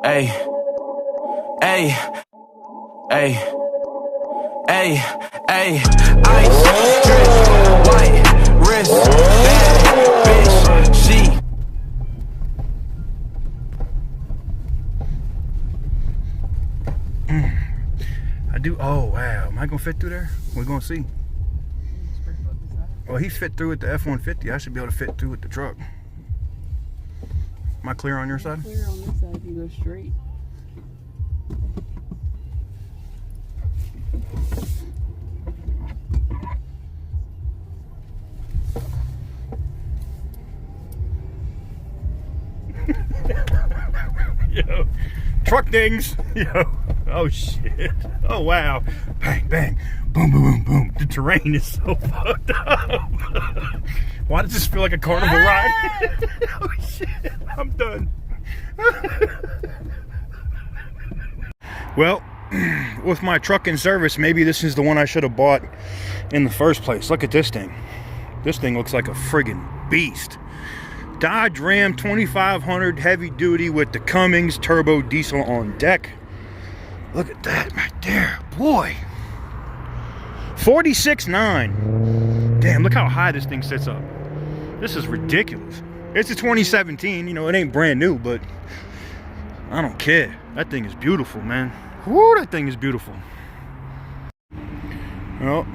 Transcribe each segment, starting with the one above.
Hey, hey, hey, hey, hey, ice, drip, white, wrist, bad, bitch, she. I do. Oh wow, am I gonna fit through there? We're gonna see. Well, he fit through with the F-150. I should be able to fit through with the truck. Am I clear on your side? Clear on this side if you go straight. Yo, truck dings. Yo, oh shit. Oh wow. Bang, bang, boom, boom, boom, boom. The terrain is so fucked up. Why does this feel like a carnival ride? Oh shit, I'm done. Well, with my truck in service, maybe this is the one I should have bought in the first place. Look at this thing. This thing looks like a friggin' beast. Dodge Ram 2500 heavy duty with the Cummins turbo diesel on deck. Look at that right there, boy. 46.9. Damn, look how high this thing sits up. This is ridiculous. It's a 2017, you know, it ain't brand new, but I don't care. That thing is beautiful, man. Woo, that thing is beautiful. Well,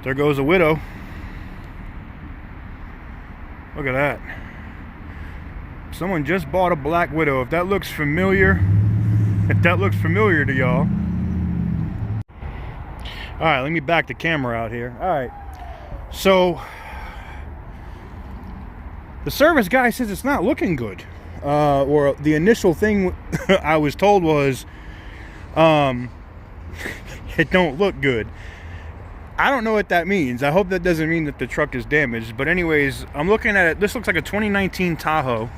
there goes a widow. Look at that. Someone just bought a black widow. If that looks familiar, to y'all. All right, let me back the camera out here. All right, so the service guy says it's not looking good. Or the initial thing I was told was, it don't look good. I don't know what that means. I hope that doesn't mean that the truck is damaged. But anyways, I'm looking at it. This looks like a 2019 Tahoe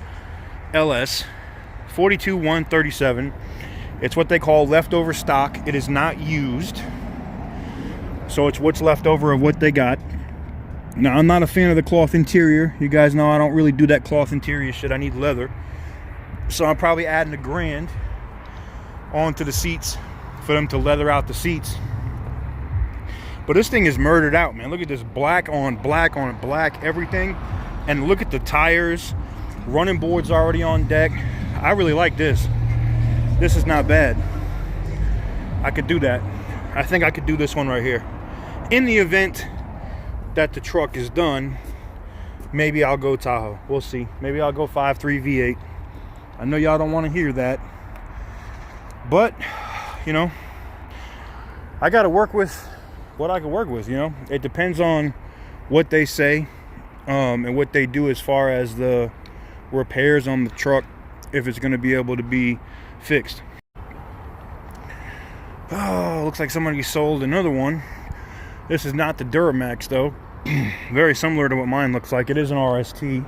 LS 42137. It's what they call leftover stock. It is not used. So it's what's left over of what they got. Now, I'm not a fan of the cloth interior. You guys know I don't really do that cloth interior shit. I need leather. So I'm probably adding $1,000 onto the seats for them to leather out the seats. But this thing is murdered out, man. Look at this black on black on black, everything. And look at the tires. Running boards already on deck. I really like this. This is not bad. I could do that. I think I could do this one right here. In the event that the truck is done, maybe I'll go Tahoe. We'll see. Maybe I'll go 5.3 V8. I know y'all don't want to hear that. But, you know, I got to work with what I can work with, you know. It depends on what they say and what they do as far as the repairs on the truck, if it's going to be able to be fixed. Oh, looks like somebody sold another one. This is not the Duramax though. Very similar to what mine looks like. It is an RST,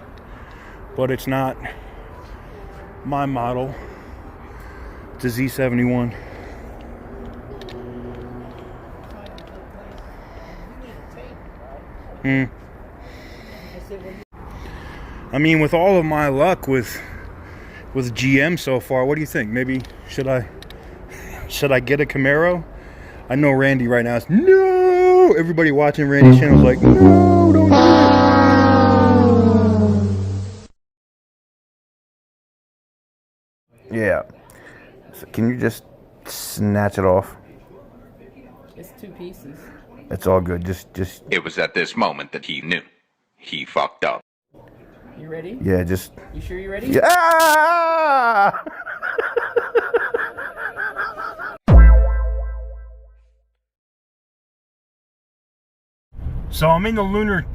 but it's not my model. It's a Z71. I mean, with all of my luck with GM so far, what do you think? Maybe should I get a Camaro? I know Randy right now is no. Everybody watching Randy's channel is like, no, don't do it. Yeah. So can you just snatch it off? It's 2 pieces. It's all good. Just. It was at this moment that he knew. He fucked up. You ready? Yeah, just. You sure you're ready? Yeah! So I'm in the loaner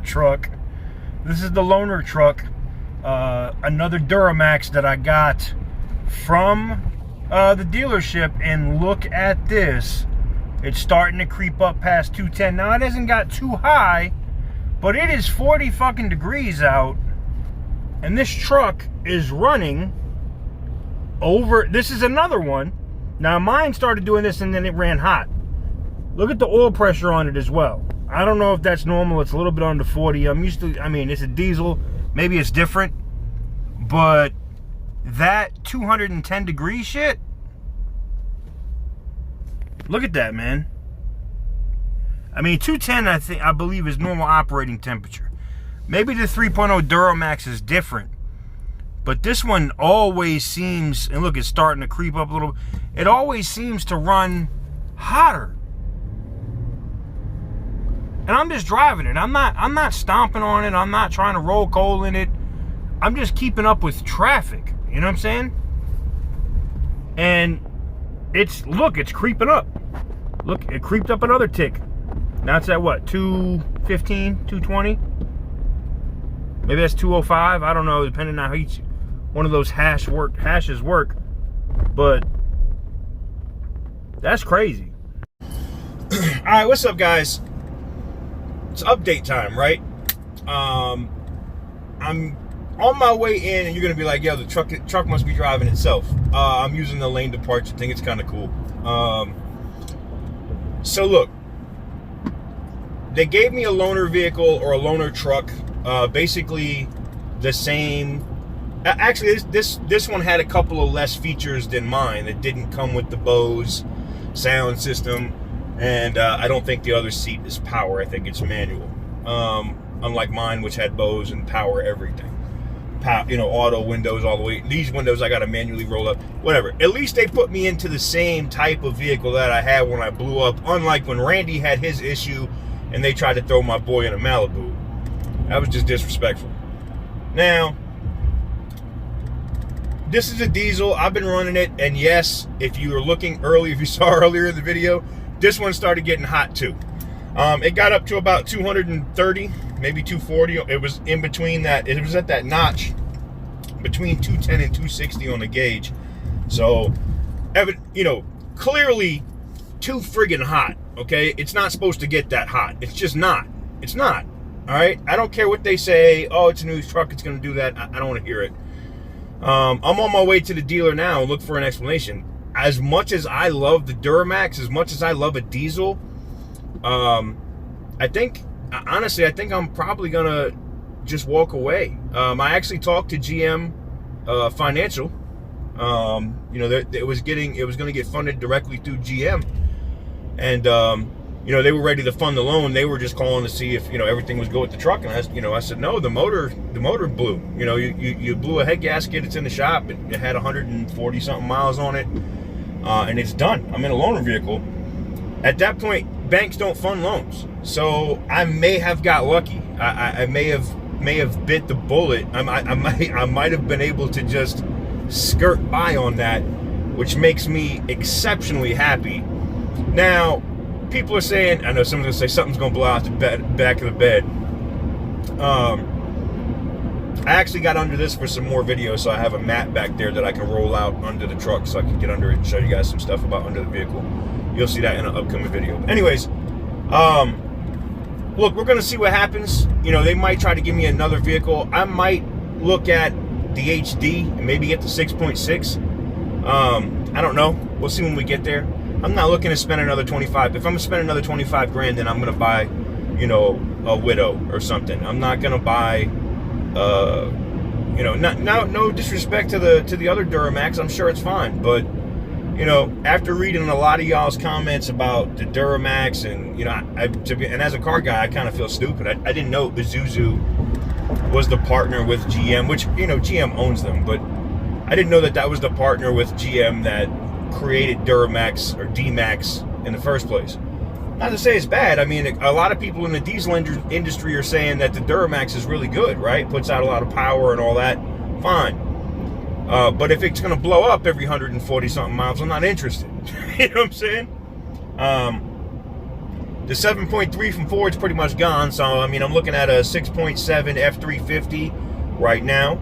truck. This is the loaner truck. Another Duramax that I got from the dealership, and look at this. It's starting to creep up past 210. Now it hasn't got too high, but it is 40 fucking degrees out, and this truck is running over. This is another one. Now mine started doing this and then it ran hot. Look at the oil pressure on it as well. I don't know if that's normal. It's a little bit under 40. I'm used to, I mean, it's a diesel. Maybe it's different. But that 210 degree shit, look at that, man. I mean, 210, I believe, is normal operating temperature. Maybe the 3.0 Duramax is different, but this one always seems, and look, it's starting to creep up a little. It always seems to run hotter. And I'm just driving it. I'm not stomping on it. I'm not trying to roll coal in it. I'm just keeping up with traffic. You know what I'm saying? And it's creeping up. Look, it creeped up another tick. Now it's at what, 215, 220? Maybe that's 205. I don't know, depending on how each one of those hashes work. But that's crazy. All right, what's up, guys? It's update time, right? I'm on my way in, and you're gonna be like, yo, the truck must be driving itself. I'm using the lane departure thing. It's kind of cool. So look, they gave me a loaner vehicle or a loaner truck, basically the same. Actually, this one had a couple of less features than mine. It didn't come with the Bose sound system, and I don't think the other seat is power. I think it's manual. Unlike mine, which had Bose and power everything. Auto windows all the way. These windows I got to manually roll up. Whatever. At least they put me into the same type of vehicle that I had when I blew up. Unlike when Randy had his issue and they tried to throw my boy in a Malibu. That was just disrespectful. Now, this is a diesel. I've been running it, and yes, if you were looking early, if you saw earlier in the video, this one started getting hot too. It got up to about 230, maybe 240. It was in between that. It was at that notch between 210 and 260 on the gauge. So, clearly too friggin' hot. Okay, it's not supposed to get that hot. It's just not. It's not. All right. I don't care what they say. Oh, it's a new truck. It's going to do that. I don't want to hear it. I'm on my way to the dealer now. Look for an explanation. As much as I love the Duramax, as much as I love a diesel, I think I'm probably gonna just walk away. I actually talked to GM Financial. It was gonna get funded directly through GM, and they were ready to fund the loan. They were just calling to see if everything was good with the truck, and I said no, the motor blew. You blew a head gasket. It's in the shop. It had 140 something miles on it, and it's done. I'm in a loaner vehicle. At that point, banks don't fund loans, so I may have got lucky. I may have bit the bullet. I might have been able to just skirt by on that, which makes me exceptionally happy. Now, people are saying, I know someone's gonna say something's gonna blow out the back of the bed. I actually got under this for some more videos, so I have a mat back there that I can roll out under the truck, so I can get under it and show you guys some stuff about under the vehicle. You'll see that in an upcoming video. Anyways, look, we're gonna see what happens. They might try to give me another vehicle. I might look at the HD and maybe get the 6.6. I don't know. We'll see when we get there. I'm not looking to spend another 25. If I'm gonna spend another 25 grand, then I'm gonna buy, a Widow or something. I'm not gonna buy, no disrespect to the other Duramax. I'm sure it's fine, but after reading a lot of y'all's comments about the Duramax, and and as a car guy, I kind of feel stupid. I didn't know Isuzu was the partner with GM, which GM owns them, but I didn't know that was the partner with GM that created Duramax or D-Max in the first place. Not to say it's bad. I mean, a lot of people in the diesel industry are saying that the Duramax is really good, right? Puts out a lot of power and all that. Fine. But if it's going to blow up every 140 something miles, I'm not interested. You know what I'm saying? The 7.3 from Ford's pretty much gone. So, I mean, I'm looking at a 6.7 F350 right now.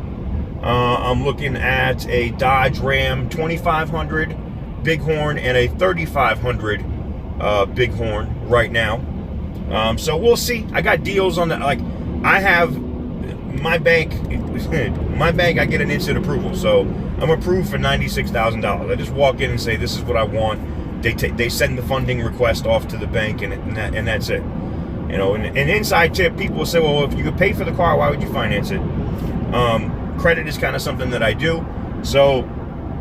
I'm looking at a Dodge Ram 2500 Bighorn and a 3500 Bighorn right now. So we'll see. I got deals on that. Like, I have my bank, I get an instant approval, so I'm approved for $96,000. I just walk in and say, this is what I want. They send the funding request off to the bank, and that's it. An inside tip, people will say, well, if you could pay for the car, why would you finance it? credit is kind of something that I do. So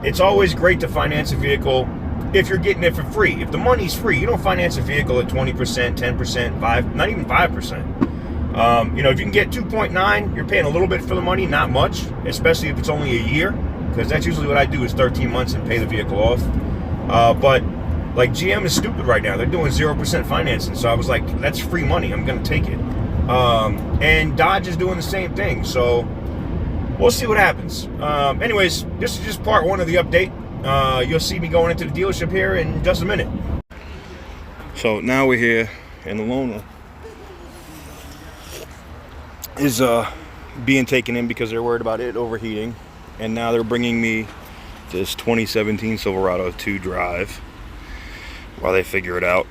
it's always great to finance a vehicle if you're getting it for free. If the money's free, you don't finance a vehicle at 20%, 10%, 5%, not even 5%. You know, if you can get 2.9, you're paying a little bit for the money, not much, especially if it's only a year, because that's usually what I do is 13 months and pay the vehicle off. But like GM is stupid right now. They're doing 0% financing. So I was like, that's free money. I'm going to take it. And Dodge is doing the same thing. So we'll see what happens. Anyways, this is just part one of the update. You'll see me going into the dealership here in just a minute. So now we're here, and the loaner is being taken in because they're worried about it overheating. And now they're bringing me this 2017 Silverado to drive while they figure it out.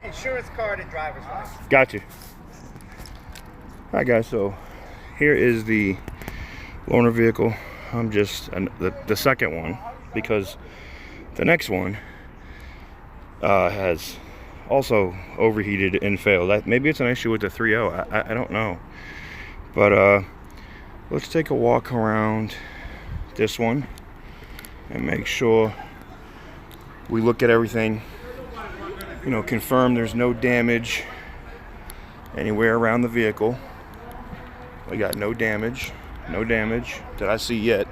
Insurance card and driver's license. Got you. Alright guys, so here is the loaner vehicle. I'm just the second one, because the next one has also overheated and failed. Maybe it's an issue with the 3.0. I don't know. But let's take a walk around this one and make sure we look at everything. You know, confirm there's no damage anywhere around the vehicle. We got no damage that I see yet.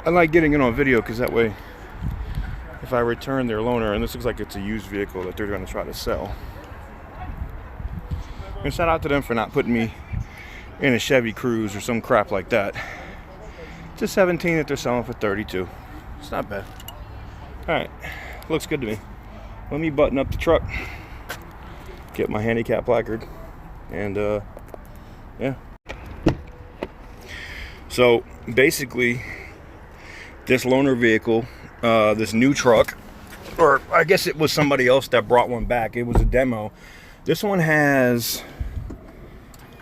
I like getting it on video because that way, if I return their loaner, and this looks like it's a used vehicle that they're going to try to sell. And shout out to them for not putting me in a Chevy Cruze or some crap like that. It's a 17 that they're selling for 32. It's not bad. Alright, looks good to me. Let me button up the truck, get my handicap placard, and yeah. So basically, this loaner vehicle, this new truck, or I guess it was somebody else that brought one back. It was a demo. This one has,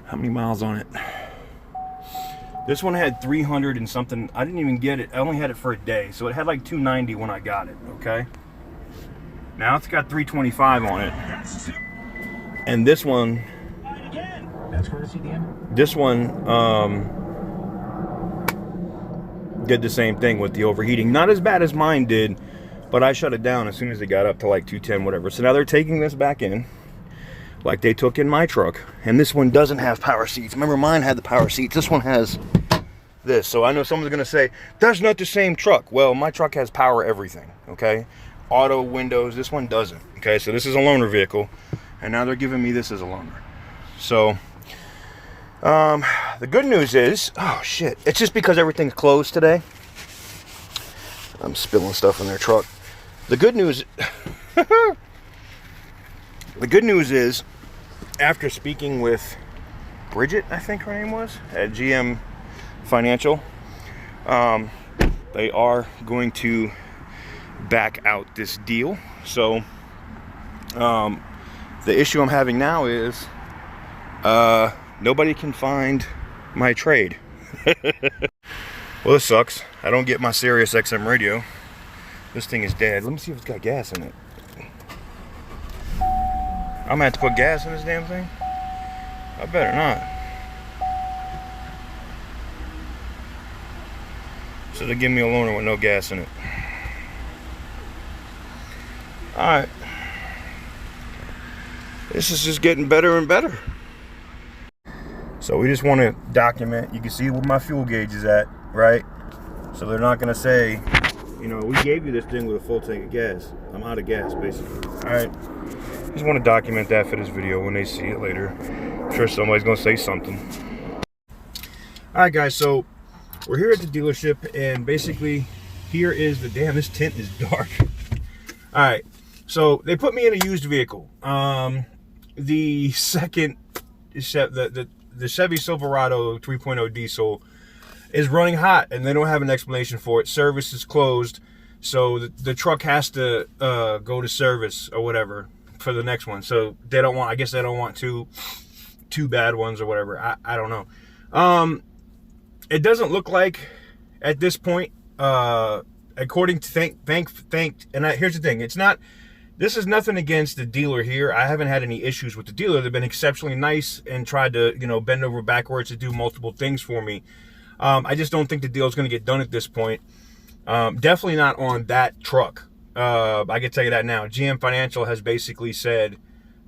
how many miles on it? This one had 300 and something. I didn't even get it. I only had it for a day. So it had like 290 when I got it, okay? Now it's got 325 on it. And this one, did the same thing with the overheating. Not as bad as mine did, but I shut it down as soon as it got up to like 210, whatever. So now they're taking this back in, like they took in my truck. And this one doesn't have power seats. Remember, mine had the power seats. This one has this. So I know someone's gonna say, that's not the same truck. Well, my truck has power everything, okay? Auto windows, this one doesn't. Okay, so this is a loaner vehicle, and now they're giving me this as a loaner. So the good news is, oh shit, it's just because everything's closed today. I'm spilling stuff in their truck. The good news is, after speaking with Bridget, I think her name was, at GM Financial, they are going to back out this deal. So the issue I'm having now is nobody can find my trade. Well, this sucks. I don't get my Sirius XM radio. This thing is dead. Let me see if it's got gas in it. I'm gonna have to put gas in this damn thing. I better not. So they give me a loaner with no gas in it. Alright. This is just getting better and better. So we just want to document. You can see where my fuel gauge is at, right? So they're not going to say, you know, we gave you this thing with a full tank of gas. I'm out of gas, basically. Alright. Just want to document that for this video when they see it later. I'm sure somebody's going to say something. Alright guys, so we're here at the dealership, and basically here is the, damn, this tint is dark. Alright. So they put me in a used vehicle. The second, the Chevy Silverado 3.0 diesel is running hot, and they don't have an explanation for it. Service is closed, so the truck has to go to service or whatever for the next one. So they don't want, I guess they don't want two bad ones or whatever. I don't know. It doesn't look like at this point, according to here's the thing, it's not This is nothing against the dealer here. I haven't had any issues with the dealer. They've been exceptionally nice and tried to, you know, bend over backwards to do multiple things for me. I just don't think the deal is going to get done at this point. Definitely not on that truck. I can tell you that now. GM Financial has basically said,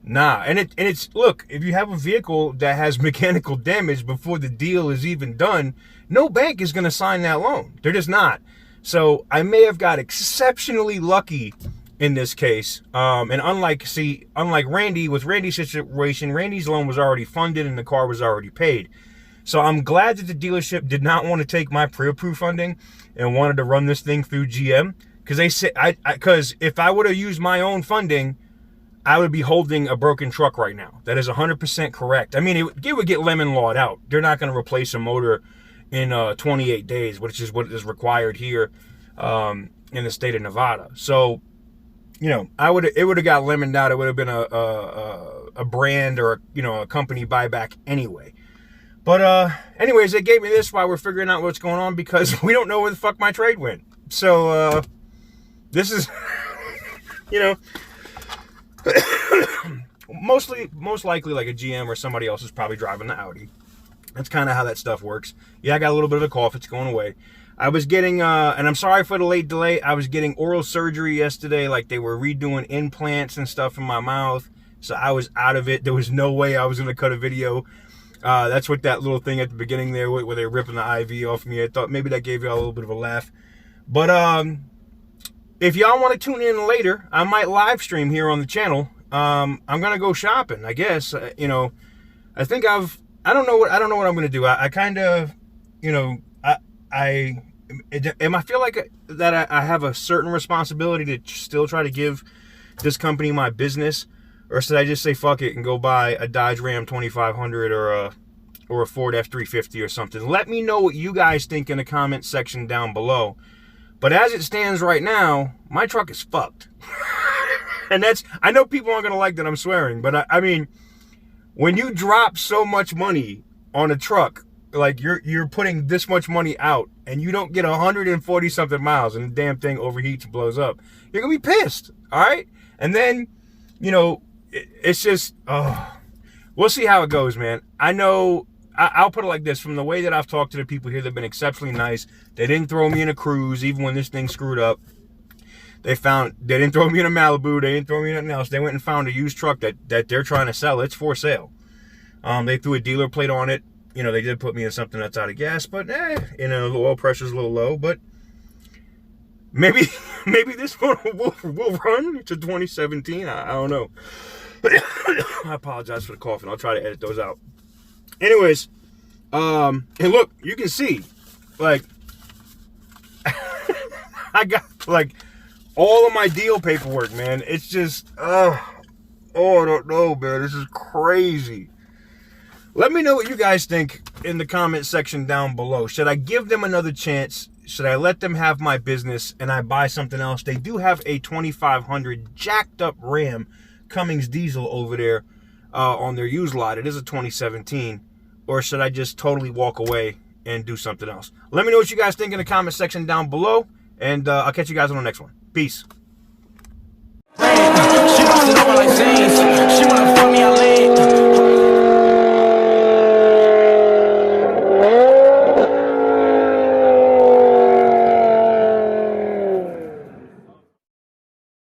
nah. And it's, look, if you have a vehicle that has mechanical damage before the deal is even done, no bank is going to sign that loan. They're just not. So I may have got exceptionally lucky in this case. And unlike Randy, with Randy's situation, Randy's loan was already funded and the car was already paid. So I'm glad that the dealership did not want to take my pre-approved funding and wanted to run this thing through GM. Because they said, because if I would have used my own funding, I would be holding a broken truck right now. That is 100% correct. I mean, it would get lemon lawed out. They're not going to replace a motor in 28 days, which is what is required here in the state of Nevada. So, you know, it would have got lemoned out. It would have been a brand or a company buyback anyway. But anyways, they gave me this while we're figuring out what's going on because we don't know where the fuck my trade went. So this is, you know, most likely like a GM or somebody else is probably driving the Audi. That's kind of how that stuff works. Yeah, I got a little bit of a cough. It's going away. I was getting, and I'm sorry for the late delay, I was getting oral surgery yesterday. Like they were redoing implants and stuff in my mouth. So I was out of it. There was no way I was going to cut a video. That's what that little thing at the beginning there where they're ripping the IV off me. I thought maybe that gave y'all a little bit of a laugh. But if y'all want to tune in later, I might live stream here on the channel. I'm going to go shopping, I guess. You know, I think I don't know what I'm going to do. I kind of, you know, I feel like that I have a certain responsibility to still try to give this company my business, or should I just say fuck it and go buy a Dodge Ram 2500 or a Ford F350 or something? Let me know what you guys think in the comment section down below. But as it stands right now, my truck is fucked. And I know people aren't going to like that I'm swearing, but I mean, when you drop so much money on a truck, like you're putting this much money out and you don't get 140 something miles and the damn thing overheats and blows up, you're gonna be pissed. All right. And then, you know, it's just, we'll see how it goes, man. I know I'll put it like this, from the way that I've talked to the people here, they've been exceptionally nice. They didn't throw me in a cruise, even when this thing screwed up. They didn't throw me in a Malibu. They didn't throw me in anything else. They went and found a used truck that they're trying to sell. It's for sale. They threw a dealer plate on it. You know, they did put me in something that's out of gas, but you know, the oil pressure's a little low, but maybe this one will run to 2017. I don't know. I apologize for the coughing. I'll try to edit those out. Anyways, and look, you can see, like, I got, like, all of my deal paperwork, man. It's just, I don't know, man. This is crazy. Let me know what you guys think in the comment section down below. Should I give them another chance? Should I let them have my business and I buy something else? They do have a 2500 jacked up Ram Cummins diesel over there on their used lot. It is a 2017. Or should I just totally walk away and do something else? Let me know what you guys think in the comment section down below. And I'll catch you guys on the next one. Peace.